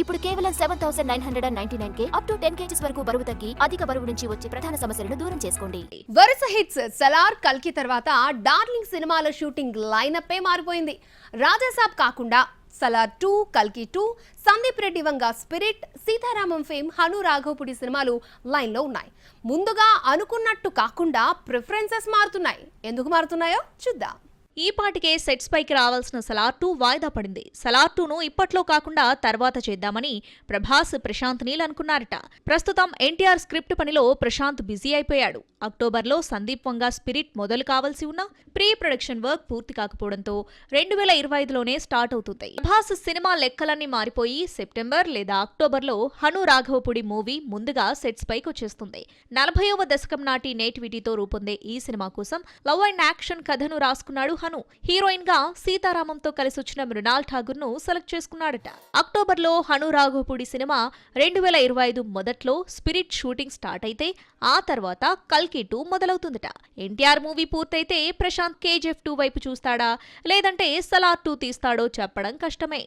ఇప్పుడు కేవలం 7,999 up to 10 kgs వరకు బరువు తగ్గి అధిక బరువు నుంచి వచ్చే ప్రధాన సమస్యలను దూరం చేసుకోండి. వరుస హిట్స్ సలార్, కల్కి తర్వాత డార్లింగ్ సినిమాల షూటింగ్ లైనప్పే మారిపోయింది. రాజాసాబ్ కాకుండా సలార్ 2, కల్కి 2, సందీప్ రెడ్డి వంగ స్పిరిట్, సీతారామం ఫేమ్, హను రాఘవపుడి సినిమాలు లైన్లో ఉన్నాయి. ముందుగా అనుకున్నట్టు కాకుండా ప్రిఫరెన్సెస్ మారుతున్నాయి. ఎందుకు మారుతున్నాయో చూద్దాం. ఈ పాటికే సెట్స్ పైకి రావాల్సిన సలార్ 2 వాయిదా పడింది. సలార్ 2ను ఇప్పట్లో కాకుండా తర్వాత చేద్దామని ప్రభాస్, ప్రశాంత్ నీల్ అనుకున్నారట. ప్రస్తుతం ఎన్టీఆర్ స్క్రిప్ట్ పనిలో ప్రశాంత్ బిజీ అయిపోయాడు. అక్టోబర్లో సందీప్ వంగ స్పిరిట్ మొదలు కావాల్సి ఉన్న ప్రీ ప్రొడక్షన్ వర్క్ పూర్తి కాకపోవడంతో 2025లోనే స్టార్ట్ అవుతుంది. ప్రభాస్ సినిమా లెక్కలన్నీ మారిపోయి సెప్టెంబర్ లేదా అక్టోబర్లో హను రాఘవపుడి మూవీ ముందుగా సెట్స్ పైకి వచ్చేస్తుంది. 40వ దశకం నాటి నేటివిటీతో రూపొందే ఈ సినిమా కోసం లవ్ అండ్ యాక్షన్ కథను రాసుకున్నాడు హను. హీరోయిన్ గా సీతారామంతో కలిసొచ్చిన మృణాల్ ఠాగూర్ ను సెలెక్ట్ చేసుకున్నాడట. అక్టోబర్లో హను రాఘవపుడి సినిమా 2025 మొదట్లో స్పిరిట్ షూటింగ్ స్టార్ట్ అయితే ఆ తర్వాత కల్కి 2 మొదలవుతుందట. ఎన్టీఆర్ మూవీ పూర్తయితే ప్రశాంత్ KGF 2 వైపు చూస్తాడా లేదంటే సలార్ 2 తీస్తాడో చెప్పడం కష్టమే.